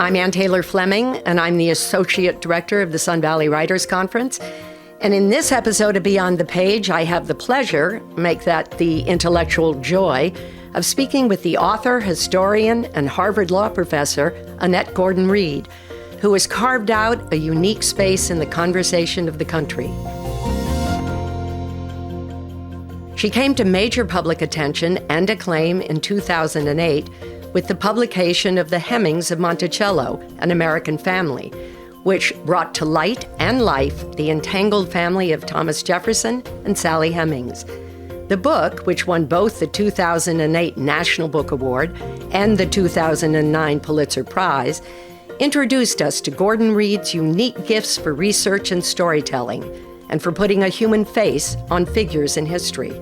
I'm Anne Taylor Fleming, and I'm the Associate Director of the Sun Valley Writers Conference. And in this episode of Beyond the Page, I have the pleasure, make that the intellectual joy, of speaking with the author, historian, and Harvard Law professor, Annette Gordon-Reed, who has carved out a unique space in the conversation of the country. She came to major public attention and acclaim in 2008 with the publication of the Hemingses of Monticello, An American Family, which brought to light and life the entangled family of Thomas Jefferson and Sally Hemings. The book, which won both the 2008 National Book Award and the 2009 Pulitzer Prize, introduced us to Gordon-Reed's unique gifts for research and storytelling, and for putting a human face on figures in history.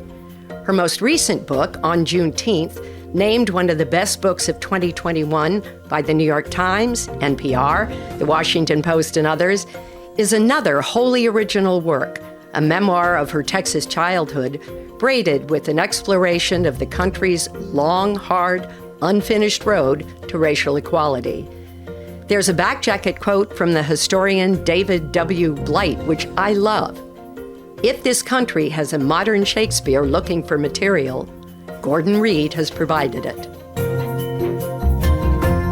Her most recent book, On Juneteenth, named one of the best books of 2021 by the New York Times, NPR, the Washington Post, and others, is another wholly original work, a memoir of her Texas childhood, braided with an exploration of the country's long, hard, unfinished road to racial equality. There's a back jacket quote from the historian David W. Blight, which I love. "If this country has a modern Shakespeare looking for material, Gordon-Reed has provided it."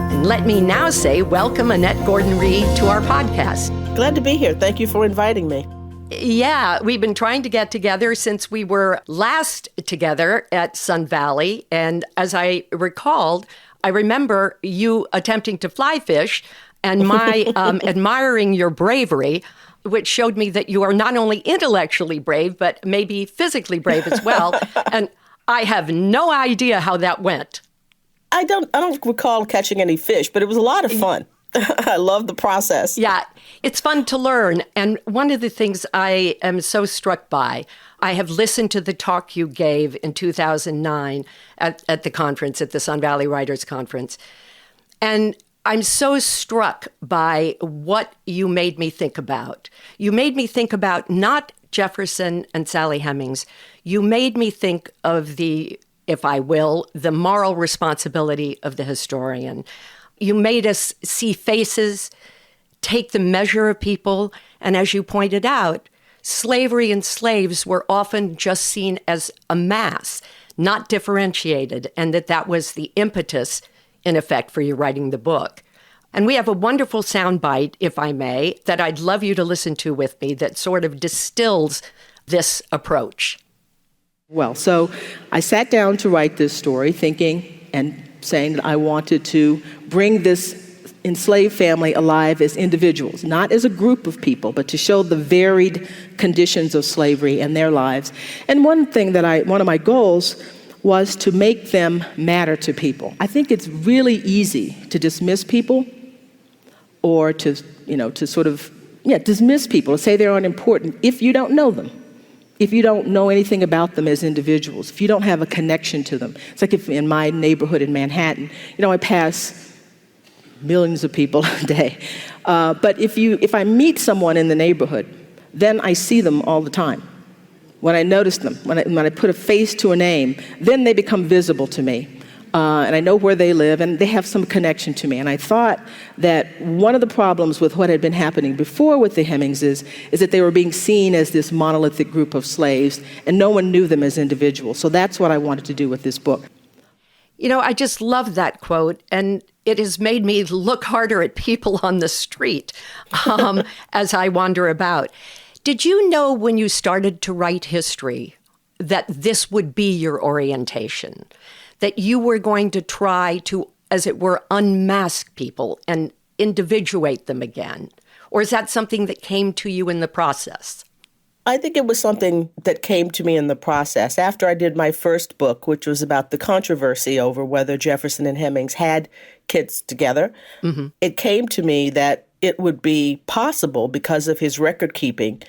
And let me now say welcome Annette Gordon-Reed to our podcast. Glad to be here. Thank you for inviting me. Yeah, we've been trying to get together since we were last together at Sun Valley. And as I recalled, I remember you attempting to fly fish and my admiring your bravery, which showed me that you are not only intellectually brave, but maybe physically brave as well. And I have no idea how that went. I don't recall catching any fish, but it was a lot of fun. I love the process. Yeah, it's fun to learn. And one of the things I am so struck by, I have listened to the talk you gave in 2009 at the conference, at the Sun Valley Writers Conference. And I'm so struck by what you made me think about. You made me think about not Jefferson and Sally Hemings. You made me think of the, if I will, the moral responsibility of the historian. You made us see faces, take the measure of people, and as you pointed out, slavery and slaves were often just seen as a mass, not differentiated, and that was the impetus, in effect, for you writing the book. And we have a wonderful soundbite, if I may, that I'd love you to listen to with me that sort of distills this approach. Well, so I sat down to write this story thinking and saying that I wanted to bring this enslaved family alive as individuals, not as a group of people, but to show the varied conditions of slavery and their lives. And one of my goals was to make them matter to people. I think it's really easy to dismiss people or to dismiss people, say they're unimportant if you don't know them. If you don't know anything about them as individuals, if you don't have a connection to them. It's like if in my neighborhood in Manhattan, I pass millions of people a day. But if I meet someone in the neighborhood, then I see them all the time. When I notice them, when I put a face to a name, then they become visible to me. And I know where they live, and they have some connection to me. And I thought that one of the problems with what had been happening before with the Hemingses is that they were being seen as this monolithic group of slaves, and no one knew them as individuals. So that's what I wanted to do with this book. I just love that quote, and it has made me look harder at people on the street as I wander about. Did you know when you started to write history that this would be your orientation? That you were going to try to, as it were, unmask people and individuate them again? Or is that something that came to you in the process? I think it was something that came to me in the process. After I did my first book, which was about the controversy over whether Jefferson and Hemings had kids together, it came to me that it would be possible, because of his record keeping,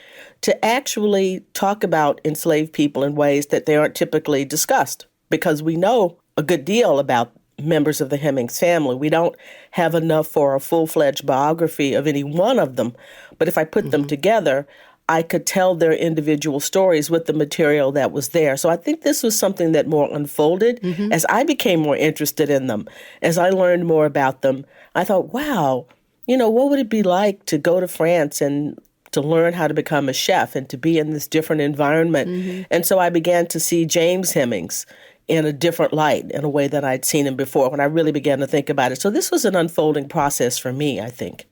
to actually talk about enslaved people in ways that they aren't typically discussed, because we know a good deal about members of the Hemings family. We don't have enough for a full-fledged biography of any one of them. But if I put them together, I could tell their individual stories with the material that was there. So I think this was something that more unfolded as I became more interested in them. As I learned more about them, I thought, wow, what would it be like to go to France and to learn how to become a chef and to be in this different environment? And so I began to see James Hemings in a different light, in a way that I'd seen him before, when I really began to think about it. So this was an unfolding process for me, I think.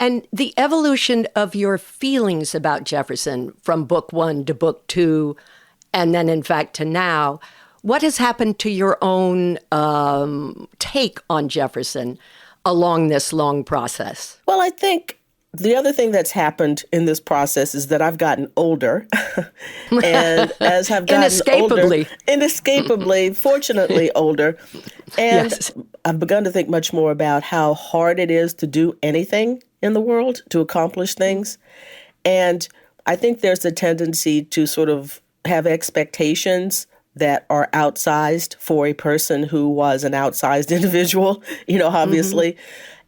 And the evolution of your feelings about Jefferson from book 1 to book 2, and then, in fact, to now, what has happened to your own take on Jefferson along this long process? Well, I think the other thing that's happened in this process is that I've gotten older. And as I've gotten inescapably, fortunately older. And yes. I've begun to think much more about how hard it is to do anything in the world, to accomplish things. And I think there's a tendency to sort of have expectations that are outsized for a person who was an outsized individual, obviously.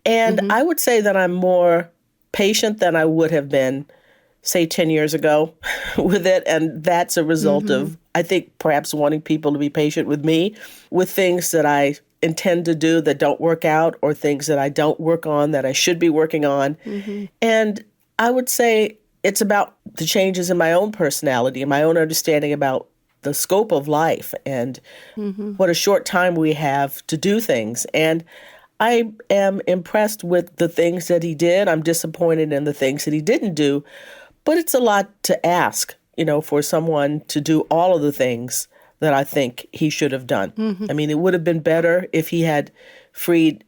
And I would say that I'm more patient than I would have been, say, 10 years ago with it. And that's a result of, I think, perhaps wanting people to be patient with me, with things that I intend to do that don't work out, or things that I don't work on that I should be working on. And I would say it's about the changes in my own personality and my own understanding about the scope of life and what a short time we have to do things. And I am impressed with the things that he did. I'm disappointed in the things that he didn't do. But it's a lot to ask, for someone to do all of the things that I think he should have done. I mean, it would have been better if he had freed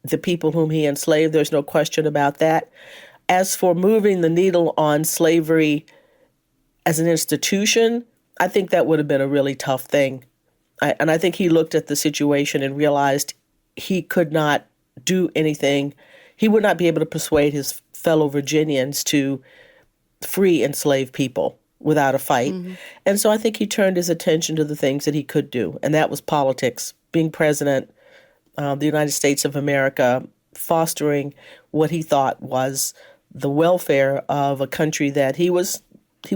the people whom he enslaved. There's no question about that. As for moving the needle on slavery as an institution, I think that would have been a really tough thing. And I think he looked at the situation and realized he could not do anything. He would not be able to persuade his fellow Virginians to free enslaved people without a fight. And so I think he turned his attention to the things that he could do, and that was politics, being president of the United States of America, fostering what he thought was the welfare of a country that he was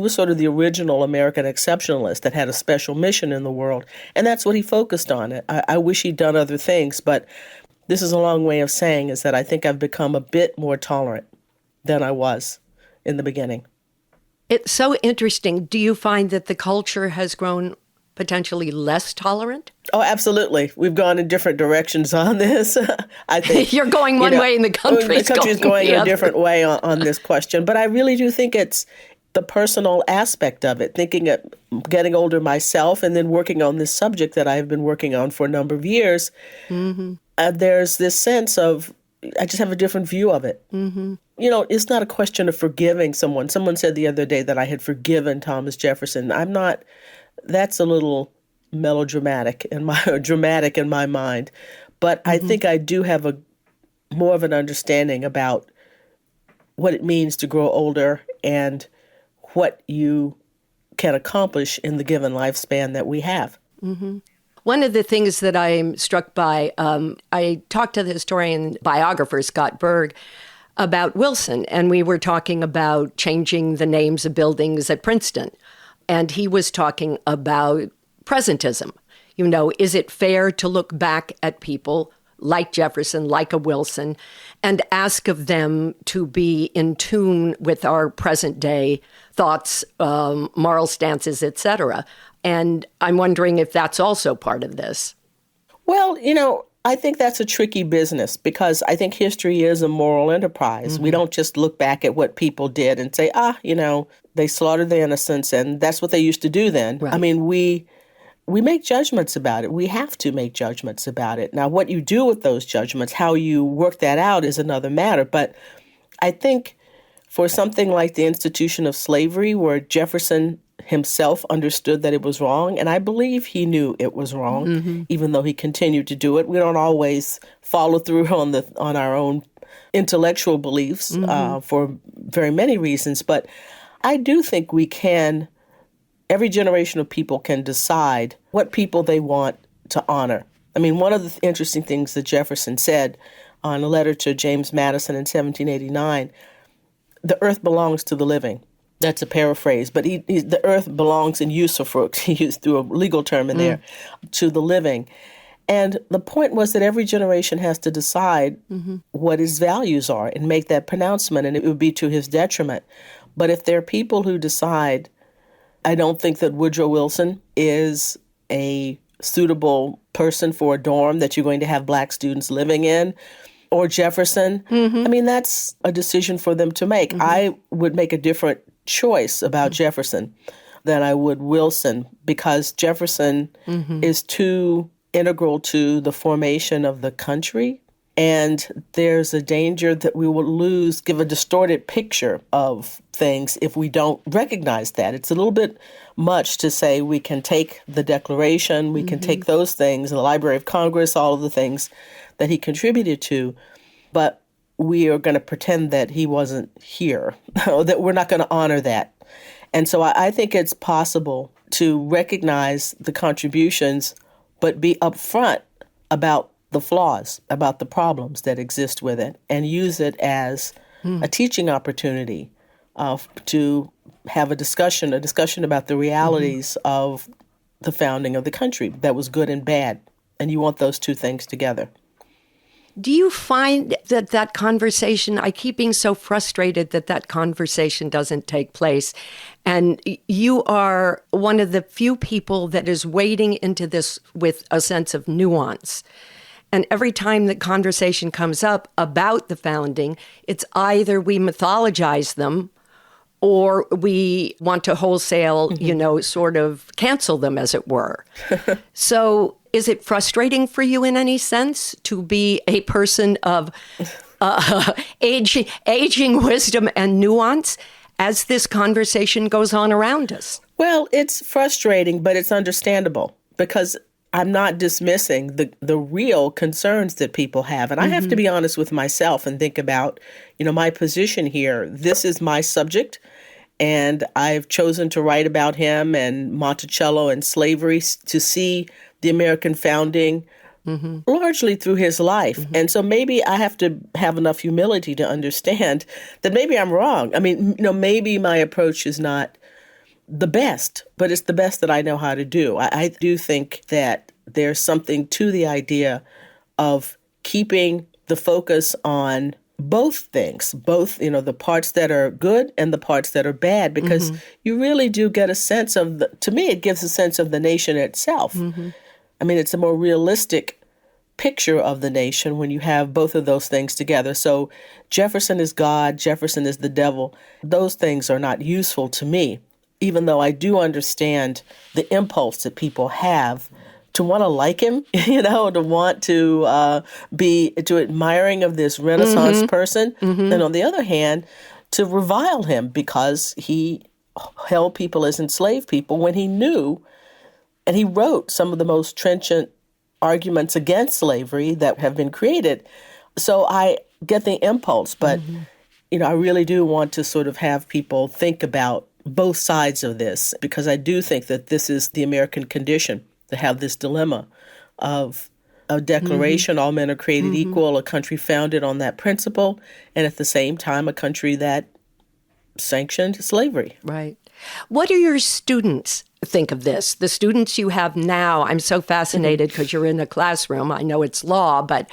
sort of the original American exceptionalist that had a special mission in the world. And that's what he focused on. I wish he'd done other things, but this is a long way of saying is that I think I've become a bit more tolerant than I was in the beginning. It's so interesting. Do you find that the culture has grown potentially less tolerant? Oh, absolutely. We've gone in different directions on this. I think you're going one way and the country's going a different way on this question. But I really do think it's the personal aspect of it, thinking of getting older myself and then working on this subject that I've been working on for a number of years. There's this sense of, I just have a different view of it. It's not a question of forgiving someone. Someone said the other day that I had forgiven Thomas Jefferson. I'm not. That's a little melodramatic dramatic in my mind. But I think I do have more of an understanding about what it means to grow older and what you can accomplish in the given lifespan that we have. One of the things that I'm struck by, I talked to the historian biographer Scott Berg about Wilson, and we were talking about changing the names of buildings at Princeton. And he was talking about presentism. Is it fair to look back at people like Jefferson, like a Wilson, and ask of them to be in tune with our present day thoughts, moral stances, etc.? And I'm wondering if that's also part of this. Well, I think that's a tricky business because I think history is a moral enterprise. We don't just look back at what people did and say, they slaughtered the innocents and that's what they used to do then. Right. I mean, we make judgments about it. We have to make judgments about it. Now, what you do with those judgments, how you work that out is another matter. But I think for something like the institution of slavery, where Jefferson himself understood that it was wrong, and I believe he knew it was wrong, even though he continued to do it. We don't always follow through on our own intellectual beliefs for very many reasons, but I do think every generation of people can decide what people they want to honor. I mean, one of the interesting things that Jefferson said on a letter to James Madison in 1789, the earth belongs to the living. That's a paraphrase, but the earth belongs in usufruct, he used through a legal term in there, to the living. And the point was that every generation has to decide what his values are and make that pronouncement, and it would be to his detriment. But if there are people who decide, I don't think that Woodrow Wilson is a suitable person for a dorm that you're going to have black students living in, or Jefferson, I mean, that's a decision for them to make. I would make a different choice about Jefferson than I would Wilson, because Jefferson is too integral to the formation of the country. And there's a danger that we will give a distorted picture of things if we don't recognize that. It's a little bit much to say we can take the Declaration, we can take those things, the Library of Congress, all of the things that he contributed to, but we are going to pretend that he wasn't here, that we're not going to honor that. And so I think it's possible to recognize the contributions, but be upfront about the flaws, about the problems that exist with it, and use it as a teaching opportunity to have a discussion about the realities of the founding of the country that was good and bad. And you want those two things together. Do you find that conversation, I keep being so frustrated that conversation doesn't take place, and you are one of the few people that is wading into this with a sense of nuance. And every time the conversation comes up about the founding, it's either we mythologize them or we want to wholesale, sort of cancel them, as it were. So is it frustrating for you in any sense to be a person of aging wisdom and nuance as this conversation goes on around us? Well, it's frustrating, but it's understandable, because I'm not dismissing the real concerns that people have. And I have to be honest with myself and think about, my position here. This is my subject, and I've chosen to write about him and Monticello and slavery, to see the American founding largely through his life. And so maybe I have to have enough humility to understand that maybe I'm wrong. I mean, maybe my approach is not the best, but it's the best that I know how to do. I do think that there's something to the idea of keeping the focus on both things, both, the parts that are good and the parts that are bad, because you really do get a sense of, to me, it gives a sense of the nation itself. I mean, it's a more realistic picture of the nation when you have both of those things together. So Jefferson is God, Jefferson is the devil. Those things are not useful to me, even though I do understand the impulse that people have to want to like him, to want to be admiring of this Renaissance person. And on the other hand, to revile him because he held people as enslaved people when he knew, and he wrote some of the most trenchant arguments against slavery that have been created. So I get the impulse, but, I really do want to sort of have people think about both sides of this, because I do think that this is the American condition, to have this dilemma of a declaration, all men are created equal, a country founded on that principle, and at the same time, a country that sanctioned slavery. Right. What do your students think of this? The students you have now, I'm so fascinated because you're in a classroom. I know it's law, but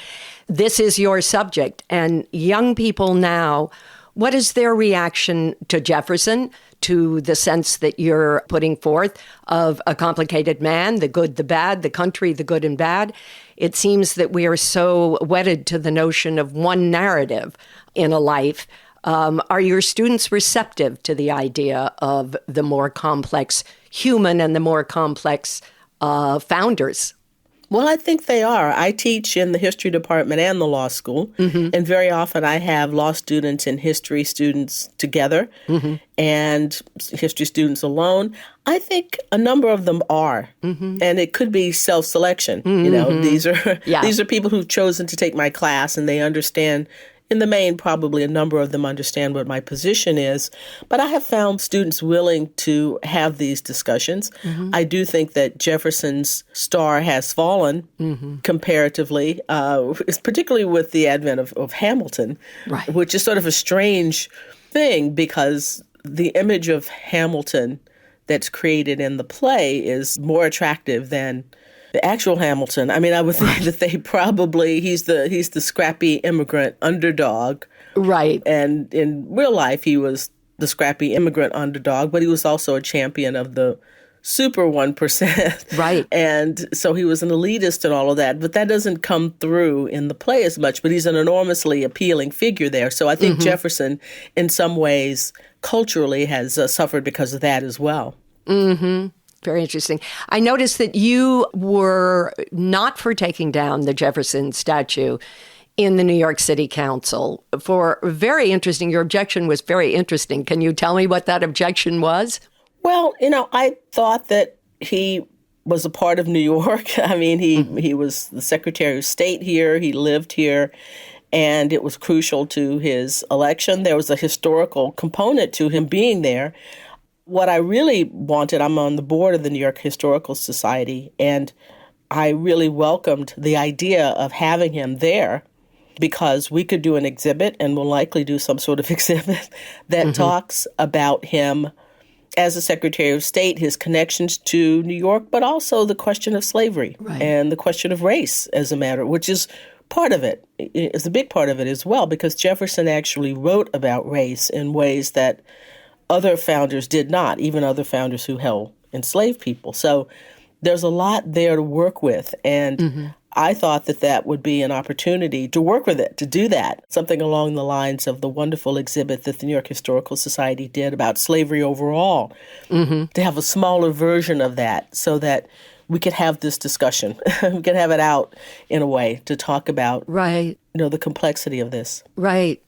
this is your subject. And young people now, what is their reaction to Jefferson, to the sense that you're putting forth of a complicated man, the good, the bad, the country, the good and bad? It seems that we are so wedded to the notion of one narrative in a life. Are your students receptive to the idea of the more complex human and the more complex founders? Well, I think they are. I teach in the history department and the law school, and very often I have law students and history students together, and history students alone. I think a number of them are, and it could be self-selection. These are people who've chosen to take my class, and they understand. In the main, probably a number of them understand what my position is, but I have found students willing to have these discussions. I do think that Jefferson's star has fallen comparatively, particularly with the advent of Hamilton, which is sort of a strange thing because the image of Hamilton that's created in the play is more attractive than the actual Hamilton. I mean, I would think that they probably, he's the scrappy immigrant underdog. Right. And in real life, he was the scrappy immigrant underdog, but he was also a champion of the super 1%. Right. And so he was an elitist and all of that, but that doesn't come through in the play as much, but he's an enormously appealing figure there. So I think Jefferson, in some ways, culturally has suffered because of that as well. Mm-hmm. Very interesting. I noticed that you were not for taking down the Jefferson statue in the New York City Council. Very interesting. Your objection was very interesting. Can you tell me what that objection was? Well, I thought that he was a part of New York. I mean, he was the Secretary of State here. He lived here, and it was crucial to his election. There was a historical component to him being there. What I really wanted, I'm on the board of the New York Historical Society, and I really welcomed the idea of having him there because we could do an exhibit, and we'll likely do some sort of exhibit that talks about him as a Secretary of State, his connections to New York, but also the question of slavery and the question of race as a matter, which is part of it. It's a big part of it as well, because Jefferson actually wrote about race in ways that other founders did not, even other founders who held enslaved people. So there's a lot there to work with. And I thought that that would be an opportunity to work with it, to do that, something along the lines of the wonderful exhibit that the New York Historical Society did about slavery overall, to have a smaller version of that so that we could have this discussion. We could have it out in a way to talk about the complexity of this. Right.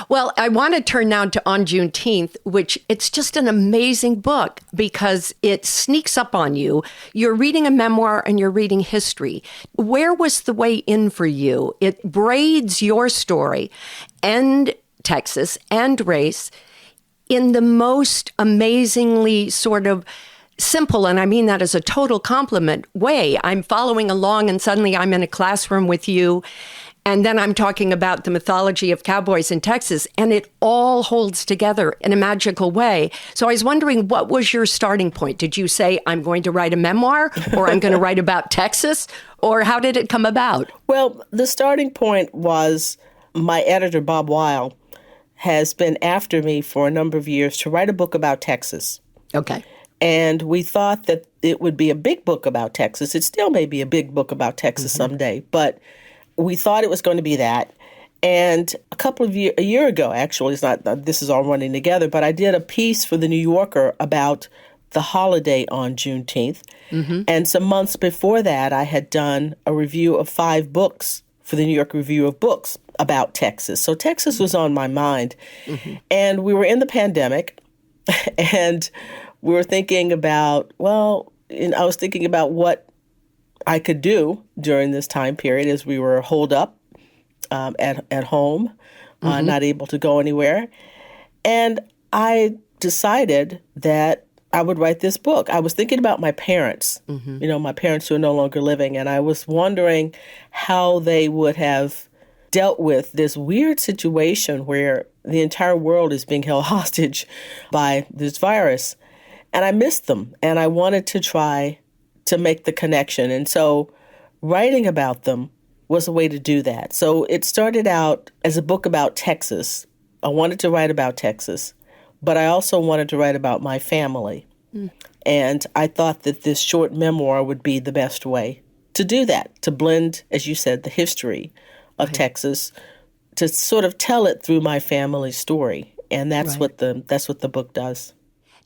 Well, I want to turn now to On Juneteenth, which it's just an amazing book because it sneaks up on you. You're reading a memoir and you're reading history. Where was the way in for you? It braids your story and Texas and race in the most amazingly sort of simple, and I mean that as a total compliment, way. I'm following along and suddenly I'm in a classroom with you. And then I'm talking about the mythology of cowboys in Texas, and it all holds together in a magical way. So I was wondering, what was your starting point? Did you say, I'm going to write a memoir, or I'm going to write about Texas? Or how did it come about? Well, the starting point was my editor, Bob Weil, has been after me for a number of years to write a book about Texas. Okay. And we thought that it would be a big book about Texas. It still may be a big book about Texas someday, but we thought it was going to be that. And a year ago, actually, this is all running together, but I did a piece for the New Yorker about the holiday on Juneteenth. And some months before that, I had done a review of 5 books for the New York Review of Books about Texas. So Texas was on my mind. And we were in the pandemic, and we were thinking about, I was thinking about what I could do during this time period as we were holed up at home, not able to go anywhere. And I decided that I would write this book. I was thinking about my parents, my parents who are no longer living, and I was wondering how they would have dealt with this weird situation where the entire world is being held hostage by this virus. And I missed them, and I wanted to try to make the connection. And so writing about them was a way to do that. So it started out as a book about Texas. I wanted to write about Texas, but I also wanted to write about my family. And I thought that this short memoir would be the best way to do that, to blend, as you said, the history of Texas, to sort of tell it through my family's story. And that's what the book does.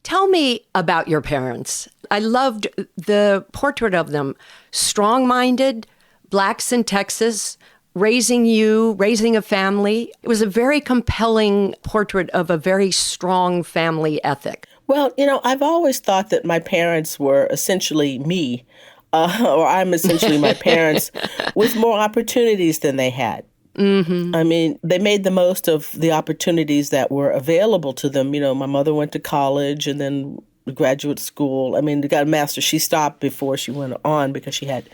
Tell me about your parents. I loved the portrait of them. Strong-minded, Blacks in Texas, raising a family. It was a very compelling portrait of a very strong family ethic. Well, I've always thought that my parents were essentially me, or I'm essentially my parents, with more opportunities than they had. I mean, they made the most of the opportunities that were available to them. My mother went to college and then graduate school. I mean, got a master's. She stopped before she went on because she had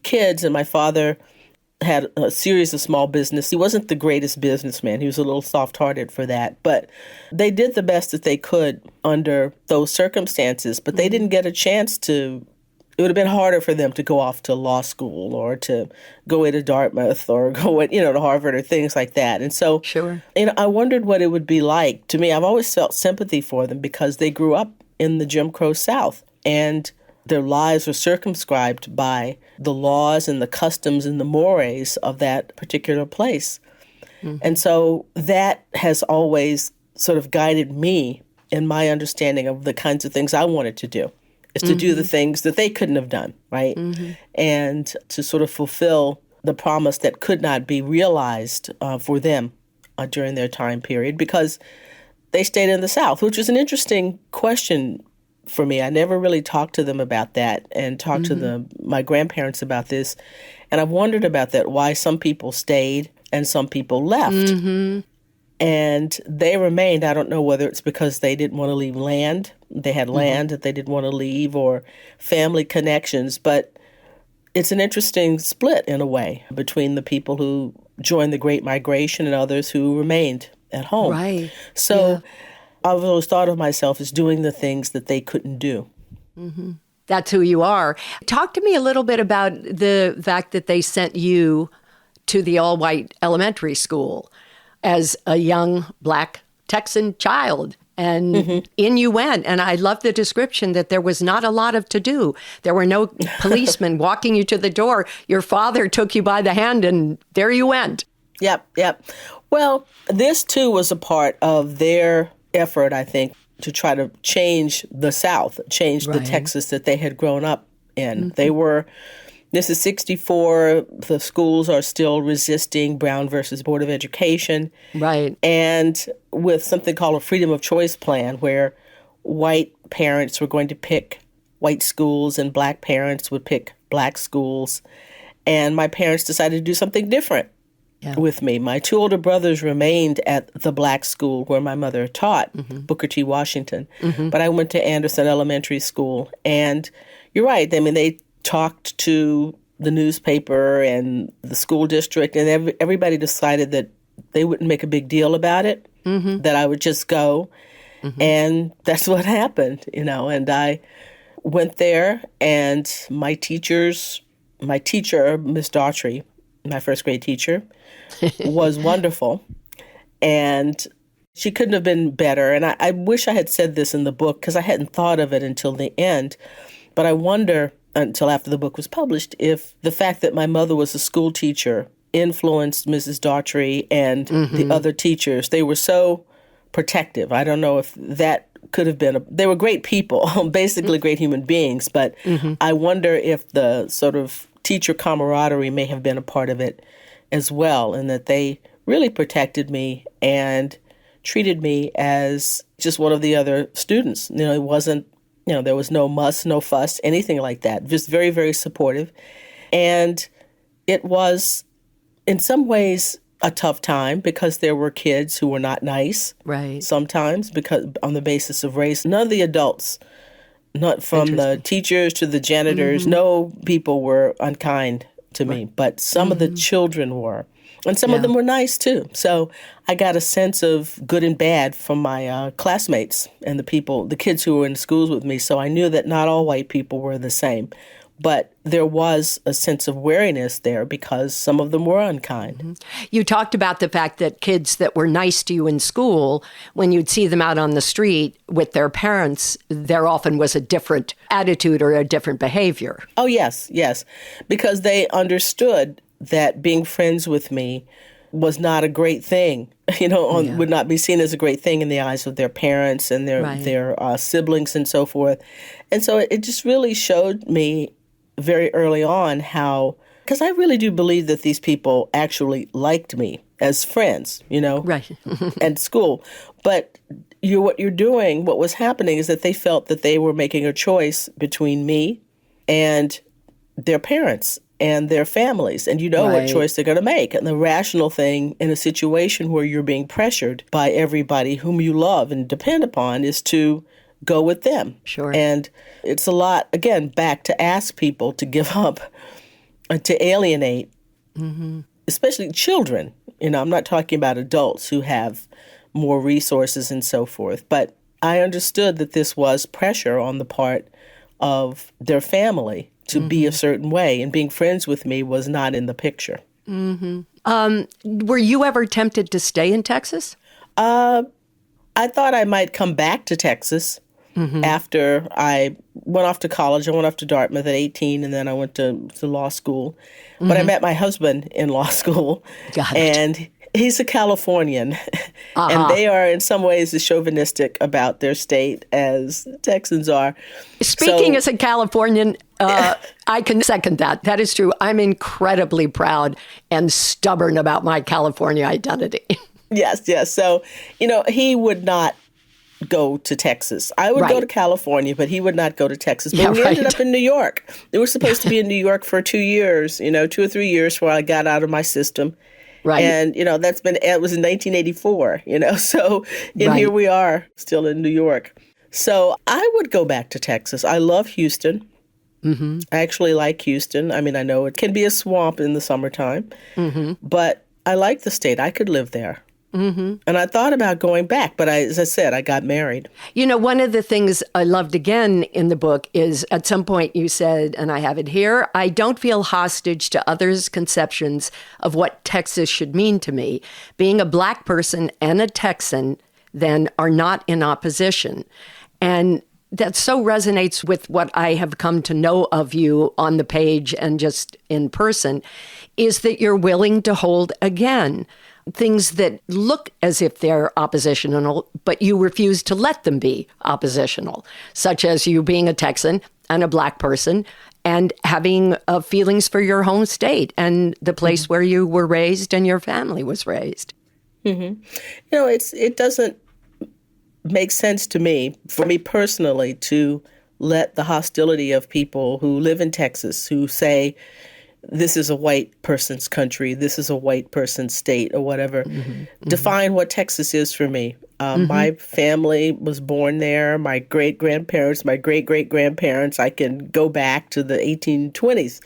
kids. And my father had a series of small business. He wasn't the greatest businessman. He was a little soft-hearted for that. But they did the best that they could under those circumstances. But they didn't get a chance to. It would have been harder for them to go off to law school or to go into Dartmouth or go to Harvard or things like that. And so, Sure. I wondered what it would be like. To me, I've always felt sympathy for them because they grew up in the Jim Crow South, and their lives were circumscribed by the laws and the customs and the mores of that particular place. And so that has always sort of guided me in my understanding of the kinds of things I wanted to do, is to do the things that they couldn't have done, right? And to sort of fulfill the promise that could not be realized for them during their time period because they stayed in the South, which is an interesting question for me. I never really talked to them about that and talked to my grandparents about this. And I've wondered about that, why some people stayed and some people left. And they remained. I don't know whether it's because they didn't want to leave land. They had land that they didn't want to leave, or family connections. But it's an interesting split in a way between the people who joined the Great Migration and others who remained at home. Right. So I've always thought of myself as doing the things that they couldn't do. That's who you are. Talk to me a little bit about the fact that they sent you to the all-white elementary school as a young Black Texan child. And in you went. And I love the description that there was not a lot of to do. There were no policemen walking you to the door. Your father took you by the hand and there you went. Yep. Well, this too was a part of their effort, I think, to try to change the South, change the Texas that they had grown up in. This is 1964. The schools are still resisting Brown versus Board of Education. Right. And with something called a freedom of choice plan, where white parents were going to pick white schools and Black parents would pick Black schools. And my parents decided to do something different with me. My two older brothers remained at the Black school where my mother taught, Booker T. Washington. But I went to Anderson Elementary School. And you're right. I mean, they talked to the newspaper and the school district, and everybody decided that they wouldn't make a big deal about it, that I would just go. And that's what happened, and I went there, and my teacher, Miss Daughtry, my first grade teacher, was wonderful. And she couldn't have been better. And I wish I had said this in the book because I hadn't thought of it until the end. But I wonder, until after the book was published, if the fact that my mother was a school teacher influenced Mrs. Daughtry and the other teachers. They were so protective. I don't know if that could have been they were great people, basically great human beings, but I wonder if the sort of teacher camaraderie may have been a part of it as well, and that they really protected me and treated me as just one of the other students. It wasn't, there was no muss, no fuss, anything like that. Just very, very supportive. And it was, in some ways, a tough time because there were kids who were not nice. Right. Sometimes because on the basis of race. None of the adults, not from the teachers to the janitors, no people were unkind to me, but some of the children were. And some of them were nice, too. So I got a sense of good and bad from my classmates and the kids who were in schools with me. So I knew that not all white people were the same. But there was a sense of wariness there because some of them were unkind. You talked about the fact that kids that were nice to you in school, when you'd see them out on the street with their parents, there often was a different attitude or a different behavior. Oh, yes. Because they understood that being friends with me was not a great thing, would not be seen as a great thing in the eyes of their parents and their siblings and so forth. And so it just really showed me very early on how, because I really do believe that these people actually liked me as friends, at school. But what was happening is that they felt that they were making a choice between me and their parents and their families, and what choice they're going to make. And the rational thing in a situation where you're being pressured by everybody whom you love and depend upon is to go with them. Sure. And it's a lot, again, back to ask people to give up, to alienate especially children. I'm not talking about adults who have more resources and so forth, but I understood that this was pressure on the part of their family to be a certain way, and being friends with me was not in the picture. Were you ever tempted to stay in Texas? I thought I might come back to Texas after I went off to college. I went off to Dartmouth at 18, and then I went to law school. But I met my husband in law school, and he's a Californian, and they are in some ways as chauvinistic about their state as Texans are. Speaking as a Californian, I can second that. That is true. I'm incredibly proud and stubborn about my California identity. Yes. So, he would not go to Texas. I would go to California, but he would not go to Texas. But we ended up in New York. We were supposed to be in New York for 2 years, 2 or 3 years before I got out of my system. Right. And, it was in 1984, so here we are still in New York. So I would go back to Texas. I love Houston. I actually like Houston. I mean, I know it can be a swamp in the summertime, but I like the state. I could live there. And I thought about going back, but as I said, I got married. One of the things I loved again in the book is at some point you said, and I have it here, I don't feel hostage to others' conceptions of what Texas should mean to me. Being a Black person and a Texan then are not in opposition. And that so resonates with what I have come to know of you on the page and just in person, is that you're willing to hold again things that look as if they're oppositional, but you refuse to let them be oppositional, such as you being a Texan and a Black person and having feelings for your home state and the place where you were raised and your family was raised. It doesn't make sense to me, for me personally, to let the hostility of people who live in Texas who say, this is a white person's country, this is a white person's state, or whatever, define what Texas is for me. My family was born there. My great-grandparents, my great-great-grandparents, I can go back to the 1820s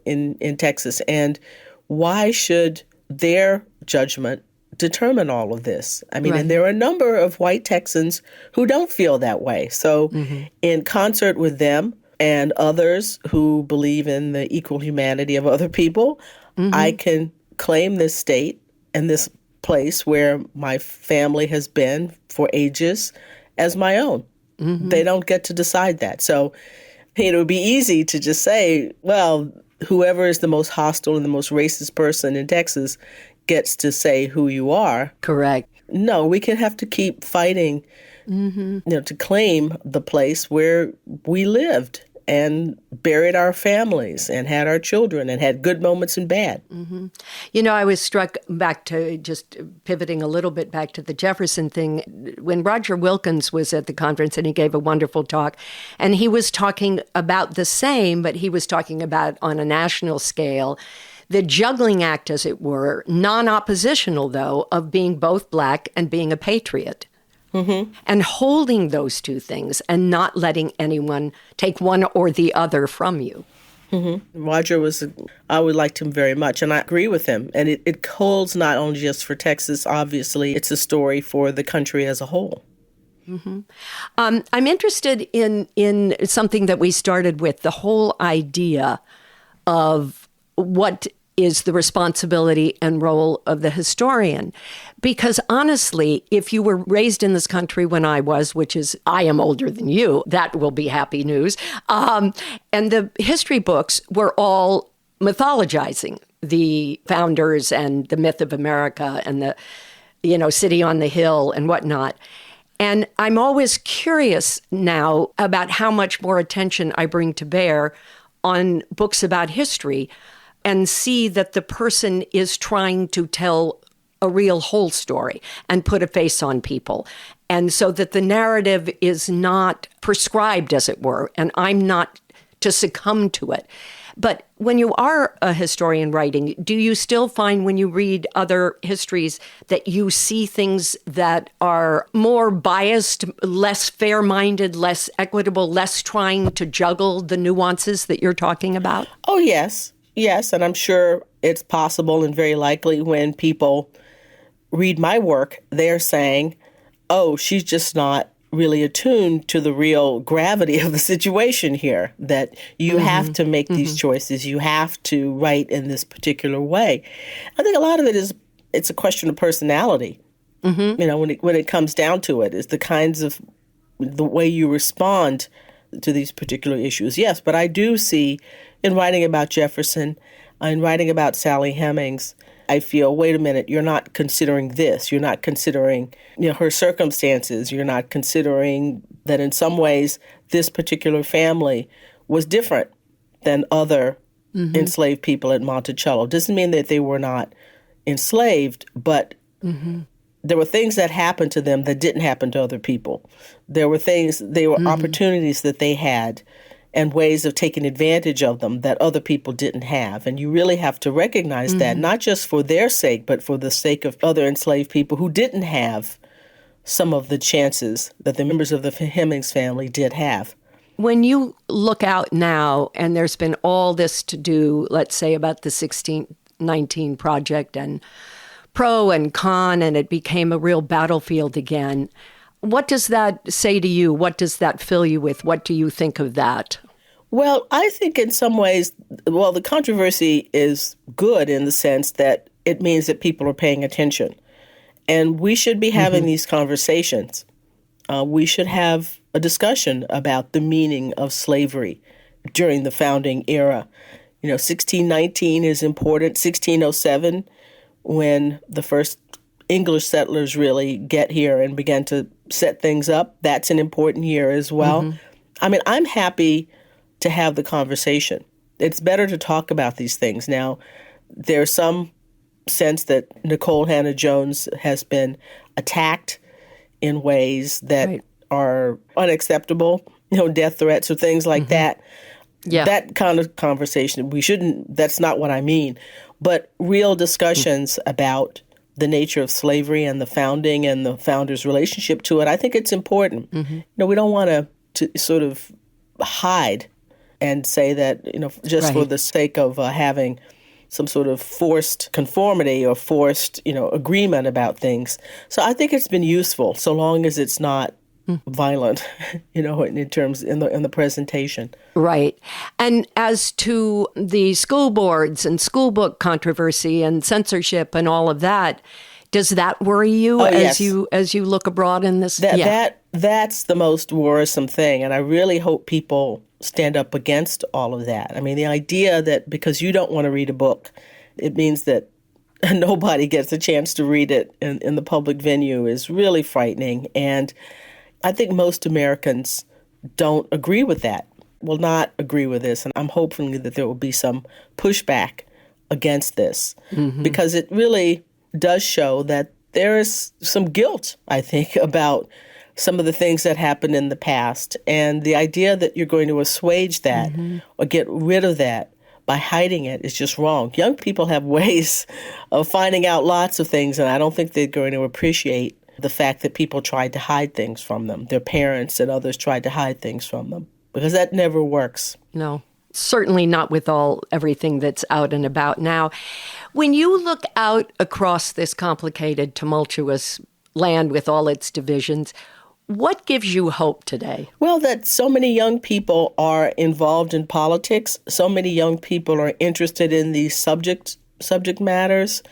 in Texas. And why should their judgment determine all of this? I mean, and there are a number of white Texans who don't feel that way. So in concert with them, and others who believe in the equal humanity of other people, I can claim this state and this place where my family has been for ages as my own. They don't get to decide that. So, it would be easy to just say, well, whoever is the most hostile and the most racist person in Texas gets to say who you are. Correct. No, we can have to keep fighting to claim the place where we lived and buried our families and had our children and had good moments and bad. I was struck back to just pivoting a little bit back to the Jefferson thing. When Roger Wilkins was at the conference and he gave a wonderful talk, and he was talking about the same, but he was talking about on a national scale, the juggling act, as it were, non-oppositional, though, of being both Black and being a patriot. And holding those two things and not letting anyone take one or the other from you. Roger I would liked him very much, and I agree with him. And it holds not only just for Texas, obviously, it's a story for the country as a whole. I'm interested in something that we started with, the whole idea of what is the responsibility and role of the historian. Because honestly, if you were raised in this country when I was, which is, I am older than you, that will be happy news. And the history books were all mythologizing the founders and the myth of America and the, city on the hill and whatnot. And I'm always curious now about how much more attention I bring to bear on books about history and see that the person is trying to tell a real whole story and put a face on people. And so that the narrative is not prescribed, as it were, and I'm not to succumb to it. But when you are a historian writing, do you still find when you read other histories that you see things that are more biased, less fair-minded, less equitable, less trying to juggle the nuances that you're talking about? Oh, yes. Yes, and I'm sure it's possible and very likely when people read my work, they're saying, oh, she's just not really attuned to the real gravity of the situation here, that you have to make these choices. You have to write in this particular way. I think a lot of it is, it's a question of personality. You know, when it comes down to it, is the kinds of, the way you respond to these particular issues. Yes, but I do see in writing about Jefferson, in writing about Sally Hemings, I feel, wait a minute, you're not considering this. You're not considering, you know, her circumstances. You're not considering that in some ways this particular family was different than other enslaved people at Monticello. Doesn't mean that they were not enslaved, but there were things that happened to them that didn't happen to other people. There were things, there were opportunities that they had and ways of taking advantage of them that other people didn't have. And you really have to recognize that, not just for their sake, but for the sake of other enslaved people who didn't have some of the chances that the members of the Hemings family did have. When you look out now, and there's been all this to do, let's say, about the 1619 Project and pro and con, and it became a real battlefield again. What does that say to you? What does that fill you with? What do you think of that? Well, I think in some ways, well, the controversy is good in the sense that it means that people are paying attention. And we should be having these conversations. We should have a discussion about the meaning of slavery during the founding era. You know, 1619 is important. 1607, when the first English settlers really get here and began to set things up, that's an important year as well. I mean, I'm happy to have the conversation. It's better to talk about these things. Now, there's some sense that Nicole Hannah-Jones has been attacked in ways that are unacceptable, you know, death threats or things like that. Yeah. That kind of conversation, we shouldn't, that's not what I mean. But real discussions about the nature of slavery and the founding and the founders' relationship to it, I think it's important. You know, we don't want to sort of hide and say that, you know, just for the sake of having some sort of forced conformity or forced, you know, agreement about things. So I think it's been useful, so long as it's not violent, you know, in terms in the presentation. Right. And as to the school boards and school book controversy and censorship and all of that, does that worry you as you look abroad in this? That's the most worrisome thing, and I really hope people stand up against all of that. I mean, the idea that because you don't want to read a book, it means that nobody gets a chance to read it in the public venue is really frightening. And I think most Americans don't agree with that, will not agree with this. And I'm hoping that there will be some pushback against this because it really does show that there is some guilt, I think, about some of the things that happened in the past. And the idea that you're going to assuage that or get rid of that by hiding it is just wrong. Young people have ways of finding out lots of things, and I don't think they're going to appreciate the fact that people tried to hide things from them. Their parents and others tried to hide things from them, because that never works. No, certainly not with everything that's out and about now. When you look out across this complicated, tumultuous land with all its divisions, what gives you hope today? Well, that so many young people are involved in politics. So many young people are interested in these subject matters.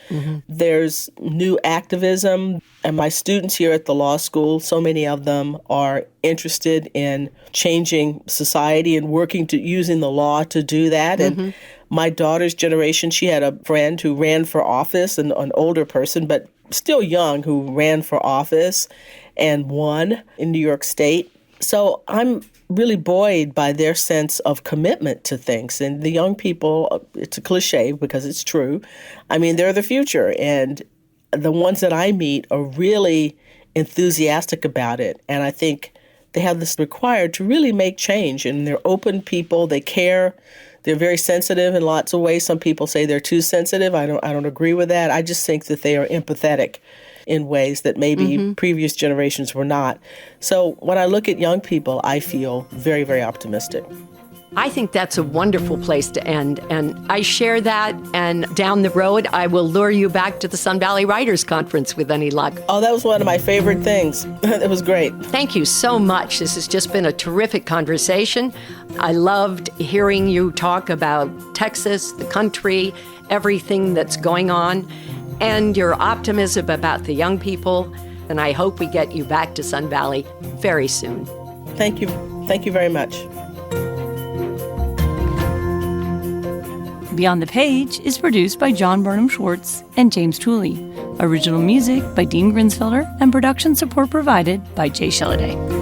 There's new activism. And my students here at the law school, so many of them are interested in changing society and working to using the law to do that. And my daughter's generation, she had a friend who ran for office, an older person, but still young, who ran for office and won in New York State. So I'm really buoyed by their sense of commitment to things. And the young people, it's a cliche because it's true. I mean, they're the future. And the ones that I meet are really enthusiastic about it. And I think they have this required to really make change. And they're open people. They care. They're very sensitive in lots of ways. Some people say they're too sensitive. I don't agree with that. I just think that they are empathetic in ways that maybe previous generations were not. So when I look at young people, I feel very, very optimistic. I think that's a wonderful place to end, and I share that, and down the road, I will lure you back to the Sun Valley Writers Conference with any luck. Oh, that was one of my favorite things. It was great. Thank you so much. This has just been a terrific conversation. I loved hearing you talk about Texas, the country, everything that's going on, and your optimism about the young people, and I hope we get you back to Sun Valley very soon. Thank you. Thank you very much. Beyond the Page is produced by John Burnham Schwartz and James Tooley. Original music by Dean Grinsfelder and production support provided by Jay Sheliday.